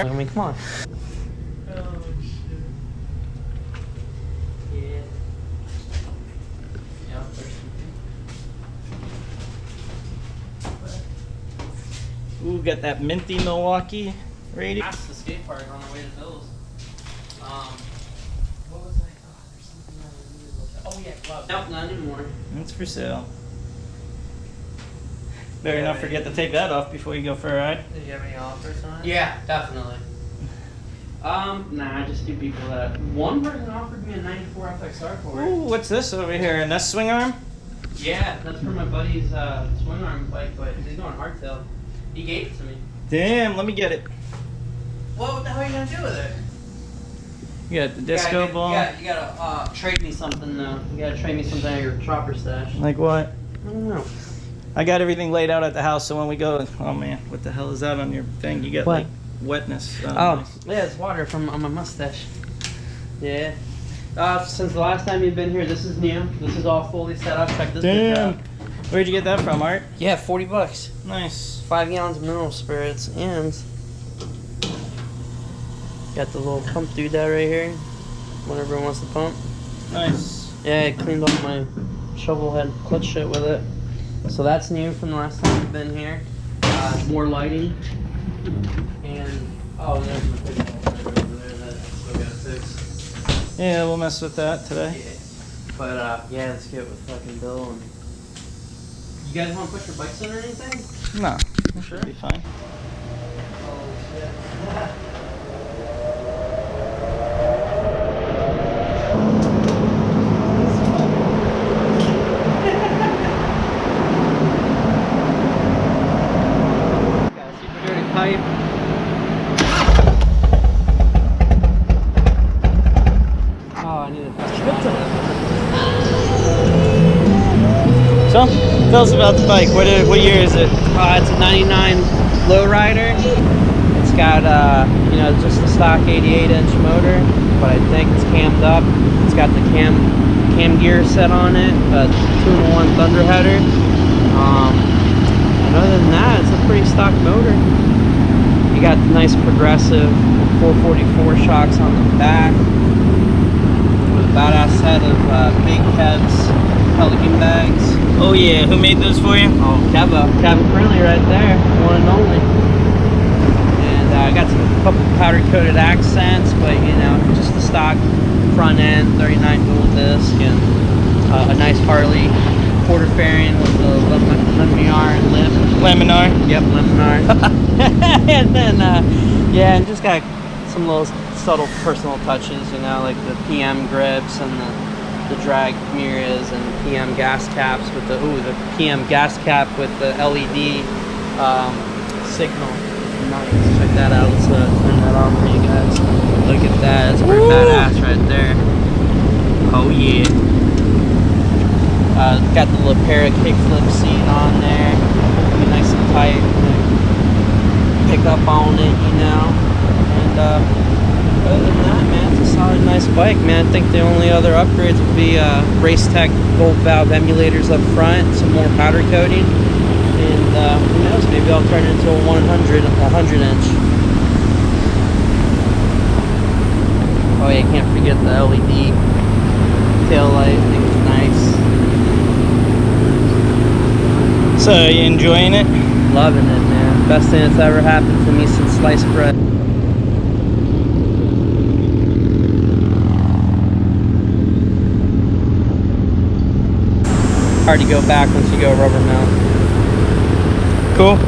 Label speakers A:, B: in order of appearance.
A: for. I mean, come on.
B: Oh shit.
A: Yeah. Yeah, there's something.
B: Ooh, got that minty Milwaukee radio.
A: That's the skate park on our way to Bill's. What was I? Oh, there's something that I needed to look at. Oh yeah, gloves. Nope, not anymore.
B: It's for sale. Better not forget to take that off before you go for a ride.
A: Did you have any offers on it? Yeah, definitely. Nah, just do people that. One person offered me a 94 FXR for it.
B: Ooh, what's this over here? An S swing arm?
A: Yeah, that's for my buddy's swing arm bike, but he's going hardtail. He gave it to me.
B: Damn, let me get it.
A: Well, what the hell are you gonna do with it?
B: You got the disco ball.
A: You gotta trade me something though. You gotta trade me something out of your chopper stash.
B: Like what?
A: I don't know.
B: I got everything laid out at the house, so when we go, oh man, what the hell is that on your thing? You got
A: What?
B: like wetness.
A: Oh, yeah, it's water from on my mustache. Yeah. Since the last time you've been here, this is new. This is all fully set up. Check this bitch
B: Damn.
A: out.
B: Where'd you get that from, Art?
A: Yeah, 40 bucks.
B: Nice.
A: 5 gallons of mineral spirits and got the little pump doodad right here. Whenever it wants to pump.
B: Nice.
A: Yeah, I cleaned off my shovel head clutch shit with it. So that's new from the last time we've been here. More lighting. And oh, there's my big over there that I still gotta fix.
B: Yeah, we'll mess with that today.
A: Yeah. But yeah, let's get with fucking Bill. And you guys want to push your bikes in or anything?
B: No, it should be fine.
A: Oh shit. Pipe. Oh, I need a
B: So, tell us about the bike. What year is it?
A: It's a 99 Lowrider. It's got, you know, just a stock 88-inch motor, but I think it's cammed up. It's got the cam gear set on it, a 2-in-1 thunder header. And other than that, it's a pretty stock motor. You got the nice progressive 444 shocks on the back with a badass set of big Kev's Pelican bags.
B: Oh yeah, who made those for you?
A: Oh, Kevin Curly right there, one and only. And I got some couple powder coated accents, but you know, just the stock front end, 39 dual disc, and a nice Harley quarter fairing with the Laminar lip.
B: Laminar?
A: Yep, Laminar. And then, yeah, and just got some little subtle personal touches, you know, like the PM grips and the drag mirrors and PM gas caps with the PM gas cap with the LED signal. Nice. Check that out. Let's turn that on for you guys. Look at that. It's pretty badass right there. Oh yeah. Got the little pair of kickflip seat on there. Be nice and tight. Pick up on it, you know. And other than that, man, it's a solid, nice bike, man. I think the only other upgrades would be Racetech gold valve emulators up front, some more powder coating, and who knows, maybe I'll turn it into a 100-inch. Oh yeah, can't forget the LED tail light. I think it's nice.
B: So, you enjoying it?
A: Loving it, man. Best thing that's ever happened to me since sliced bread. Hard to go back once you go rubber mount.
B: Cool.